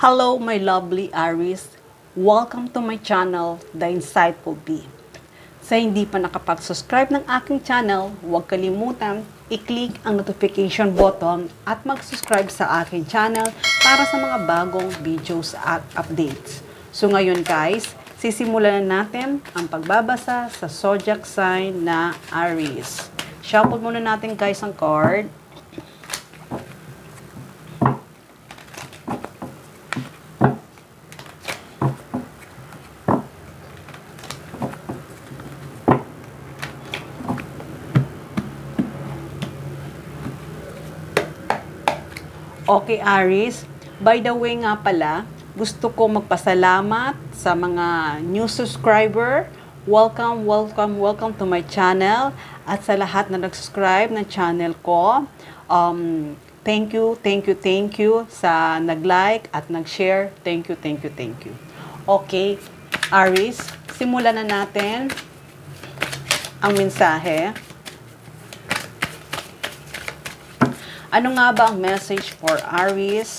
Hello, my lovely Aries. Welcome to my channel, The Insightful Bee. Sa hindi pa nakapag-subscribe ng aking channel, huwag kalimutan i-click ang notification button at mag-subscribe sa aking channel para sa mga bagong videos at updates. So ngayon guys, sisimulan na natin ang pagbabasa sa zodiac sign na Aries. Shuffle muna natin guys ang card. Okay, Aries. By the way nga pala, gusto ko magpasalamat sa mga new subscriber. Welcome, welcome, welcome to my channel. At sa lahat na nag-subscribe ng channel ko, thank you, thank you, thank you sa nag-like at nag-share. Thank you, thank you, thank you. Okay, Aries, simulan na natin ang mensahe. Ano nga ba ang message for Aries?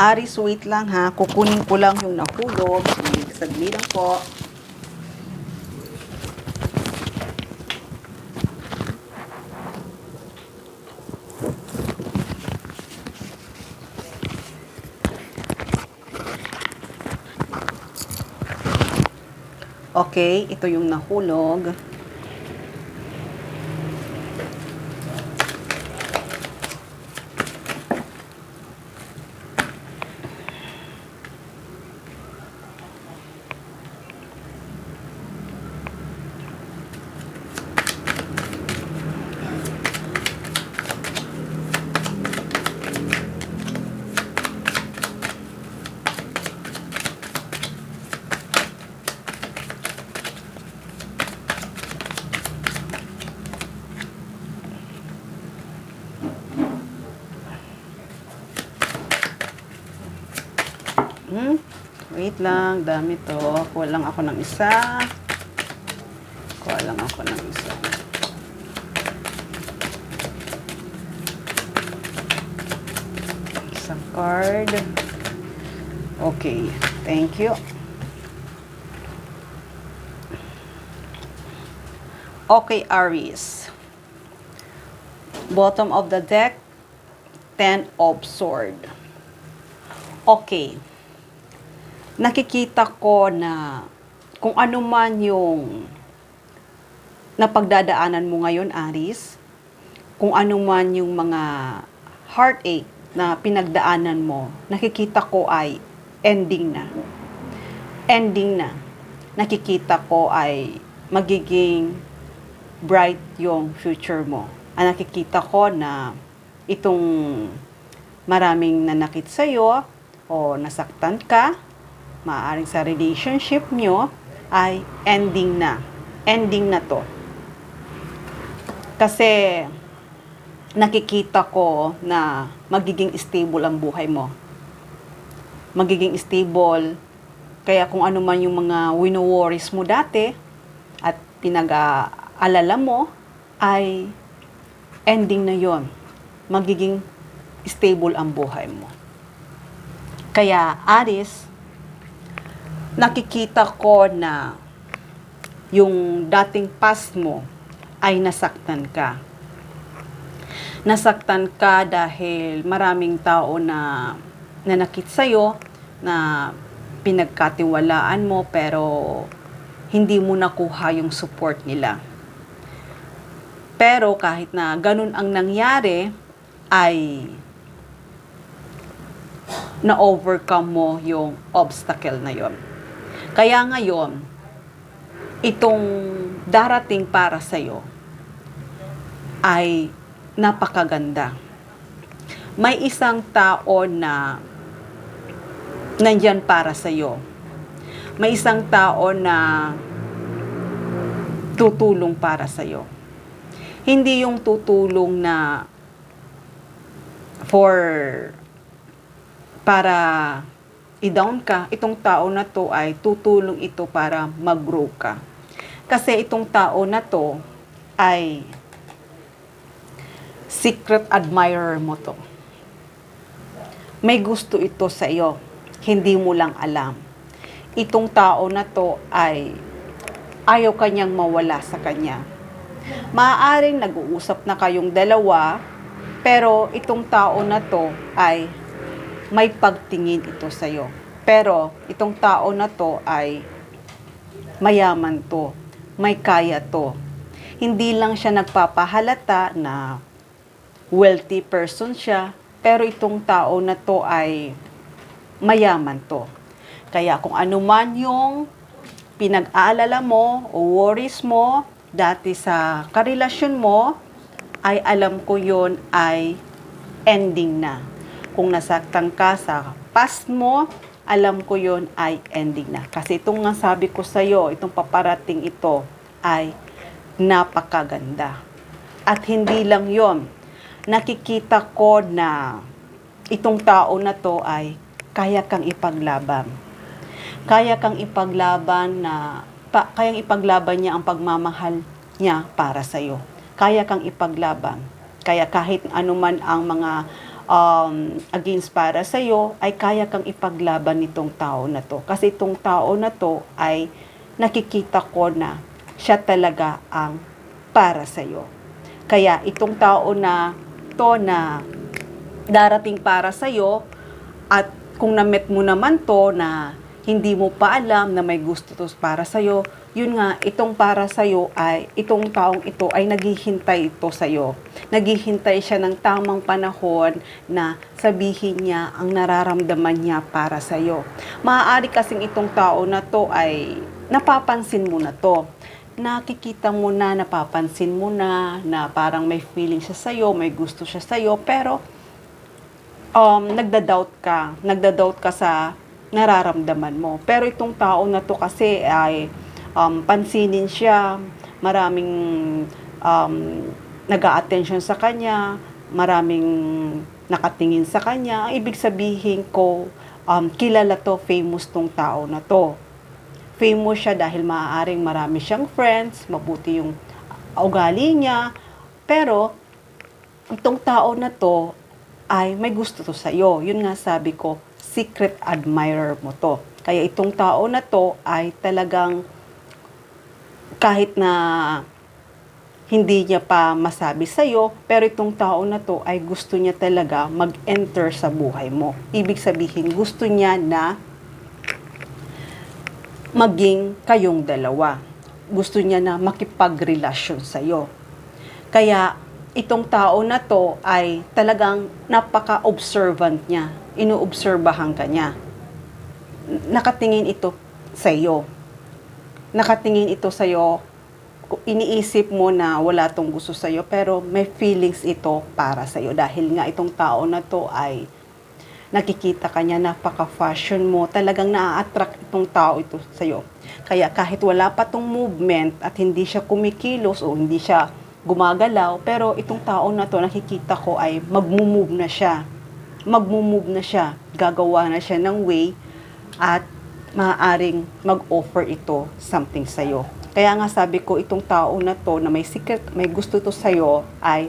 Aries, wait lang ha. Kukunin ko lang yung nahulog. Saglit lang po. Okay, ito yung nahulog. Wait lang, dami to. Kuha lang ako ng isa. Kuha lang ako ng isa. Isang card. Okay, thank you. Okay, Aries. Bottom of the deck, 10 of Swords. Okay. Nakikita ko na kung ano man yung napagdadaanan mo ngayon, Aries, kung ano man yung mga heartache na pinagdaanan mo, nakikita ko ay ending na. Ending na. Nakikita ko ay magiging bright yung future mo. Nakikita ko na itong maraming nanakit sa'yo o nasaktan ka, maaaring sa relationship nyo, ay ending na. Ending na to. Kasi, nakikita ko na magiging stable ang buhay mo. Magiging stable. Kaya kung ano man yung mga wino-worries mo dati, at pinag-aalala mo, ay ending na yon. Magiging stable ang buhay mo. Kaya, Aries, nakikita ko na yung dating past mo ay nasaktan ka. Nasaktan ka dahil maraming tao na nanakit sa'yo, na pinagkatiwalaan mo pero hindi mo nakuha yung support nila. Pero kahit na ganun ang nangyari, ay na-overcome mo yung obstacle na yon. Kaya ngayon, itong darating para sa'yo ay napakaganda. May isang tao na nandyan para sa'yo. May isang tao na tutulong para sa'yo. Hindi yung tutulong na para i-down ka. Itong tao na to ay tutulong ito para mag-grow ka. Kasi itong tao na to ay secret admirer mo to. May gusto ito sa iyo, hindi mo lang alam. Itong tao na to ay ayaw kanyang mawala sa kanya. Maaaring nag-uusap na kayong dalawa, pero itong tao na to ay may pagtingin ito sa iyo. Pero itong tao na to ay mayaman to, may kaya to. Hindi lang siya nagpapahalata na wealthy person siya, pero itong tao na to ay mayaman to. Kaya kung ano man yung pinag-aalala mo o worries mo dati sa karelasyon mo, ay alam ko yon ay ending na. Kung nasaktan ka sa past mo, alam ko yon ay ending na. Kasi itong nga sabi ko sa'yo, itong paparating ito ay napakaganda. At hindi lang yon, nakikita ko na itong tao na to ay kaya kang ipaglaban. Kaya kang ipaglaban kayang ipaglaban niya ang pagmamahal niya para sa iyo. Kaya kang ipaglaban. Kaya kahit anuman ang mga against para sa iyo, ay kaya kang ipaglaban nitong tao na to. Kasi itong tao na to ay nakikita ko na siya talaga ang para sa iyo. Kaya itong tao na to na darating para sa iyo, at kung na-met mo naman to na hindi mo pa alam na may gusto to para sa iyo, yun nga, itong para sa iyo ay itong taong ito ay naghihintay ito sa iyo. Naghihintay siya ng tamang panahon na sabihin niya ang nararamdaman niya para sa iyo. Maaari kasing itong tao na to ay napapansin mo na to. Nakikita mo na, napapansin mo na parang may feeling siya sa'yo, may gusto siya sa'yo, pero nagda-doubt ka sa nararamdaman mo. Pero itong tao na to kasi ay pansinin siya, maraming nag-a-attention sa kanya, maraming nakatingin sa kanya. Ang ibig sabihin ko, kilala to, famous tong tao na to. Famous siya dahil maaaring marami siyang friends, mabuti yung ugali niya, pero itong tao na to ay may gusto to sa iyo. Yun nga sabi ko, secret admirer mo to. Kaya itong tao na to ay talagang kahit na hindi niya pa masabi sa iyo, pero itong tao na to ay gusto niya talaga mag-enter sa buhay mo. Ibig sabihin, gusto niya na maging kayong dalawa. Gusto niya na makipagrelasyon sa iyo. Kaya itong tao na to ay talagang napaka-observant niya. Inuobserbahan ka niya. Nakatingin ito sa iyo. Nakatingin ito sa iyo. Iniisip mo na wala tong gusto sa iyo, pero may feelings ito para sa iyo dahil nga itong tao na to ay nakikita ka niya, napaka-fashion mo, talagang na-attract itong tao ito sa'yo. Kaya kahit wala pa tong movement at hindi siya kumikilos o hindi siya gumagalaw, pero itong tao na to, nakikita ko ay magmumove na siya. Magmumove na siya. Gagawa na siya ng way at maaaring mag-offer ito something sa'yo. Kaya nga sabi ko, itong tao na to na may secret, may gusto to sa'yo ay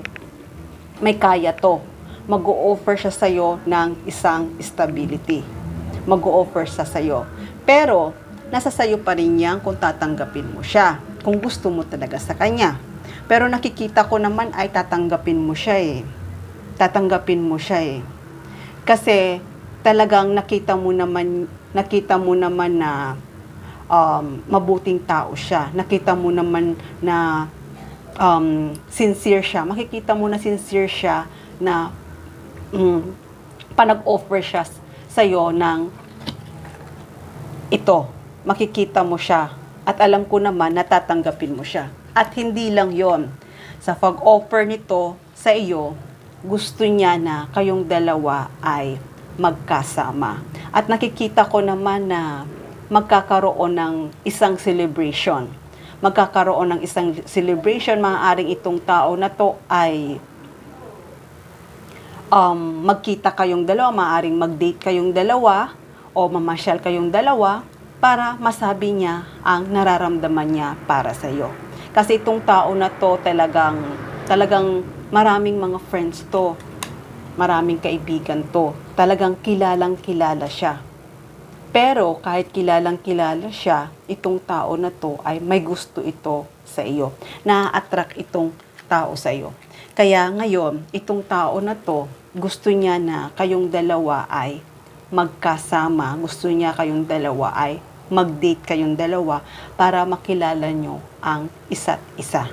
may kaya to. Mag-o-offer siya sa'yo ng isang stability. Mag-o-offer siya sa'yo. Pero, nasa sa'yo pa rin yan kung tatanggapin mo siya. Kung gusto mo talaga sa kanya. Pero nakikita ko naman ay tatanggapin mo siya eh. Tatanggapin mo siya eh. Kasi, talagang nakita mo naman na mabuting tao siya. Nakita mo naman na sincere siya. Makikita mo na sincere siya na panag-offer siya sa'yo ng ito, makikita mo siya at alam ko naman natatanggapin mo siya. At hindi lang yon, sa pag-offer nito sa iyo, gusto niya na kayong dalawa ay magkasama. At nakikita ko naman na magkakaroon ng isang celebration. magkakaroon ng isang celebration, maaaring itong tao na to ay magkita kayong dalawa, maaaring mag-date kayong dalawa o mamasyal kayong dalawa para masabi niya ang nararamdaman niya para sa iyo. Kasi itong tao na to talagang maraming mga friends to, maraming kaibigan to, talagang kilalang kilala siya. Pero kahit kilalang kilala siya, itong tao na to ay may gusto ito sa iyo. Na-attract itong tao sa iyo. Kaya ngayon, itong tao na to, gusto niya na kayong dalawa ay magkasama. Gusto niya kayong dalawa ay mag-date kayong dalawa para makilala nyo ang isa't isa.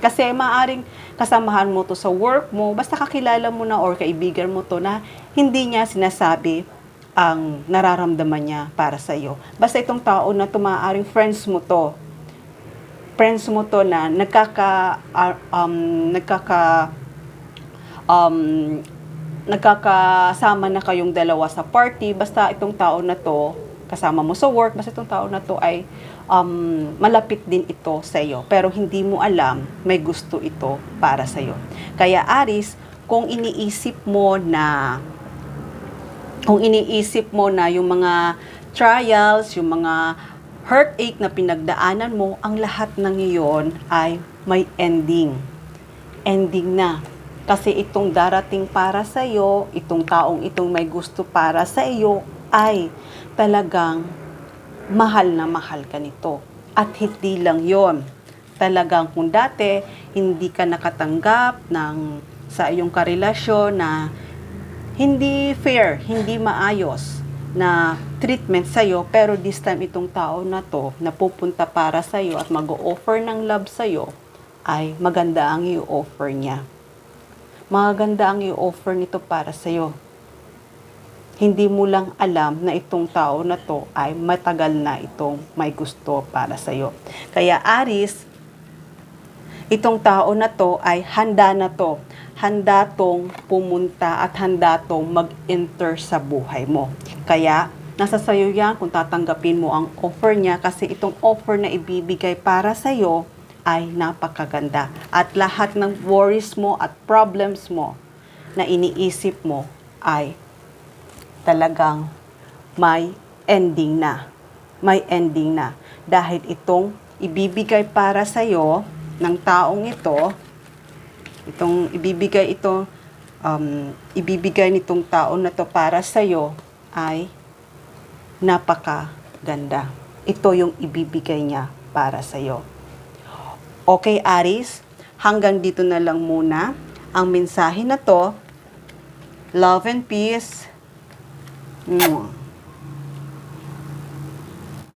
Kasi maaring kasamahan mo to sa work mo, basta kakilala mo na or kaibigan mo to na hindi niya sinasabi ang nararamdaman niya para sa iyo. Basta itong tao na to, maaaring friends mo to. Friends mo to na nagkakasama na kayong dalawa sa party. Basta itong tao na to, kasama mo sa work, basta itong tao na to ay malapit din ito sa iyo. Pero hindi mo alam, may gusto ito para sa iyo. Kaya Aries, kung iniisip mo na yung mga trials, yung mga heartache na pinagdaanan mo, ang lahat ng iyon ay may ending. Ending na. Kasi itong darating para sa iyo, itong taong itong may gusto para sa iyo, ay talagang mahal na mahal ka nito. At hindi lang yon. Talagang kung dati, hindi ka nakatanggap sa iyong karelasyon na hindi fair, hindi maayos na treatment sa'yo, pero this time itong tao na to na pupunta para sa'yo at mag-o-offer ng love sa'yo, ay maganda ang i-offer niya. Maganda ang i-offer nito para sa'yo. Hindi mo lang alam na itong tao na to ay matagal na itong may gusto para sa'yo. Kaya Aries, itong tao na to ay handa na to. Handa tong pumunta at handa tong mag-enter sa buhay mo. Kaya, nasa sayo yan kung tatanggapin mo ang offer niya kasi itong offer na ibibigay para sa'yo ay napakaganda. At lahat ng worries mo at problems mo na iniisip mo ay talagang may ending na. May ending na. Dahil itong ibibigay para sa'yo ng taong ito, ibibigay nitong tao na to para sa iyo ay napakaganda. Ito yung ibibigay niya para sa iyo. Okay, Aries, hanggang dito na lang muna ang mensahe na to. Love and peace.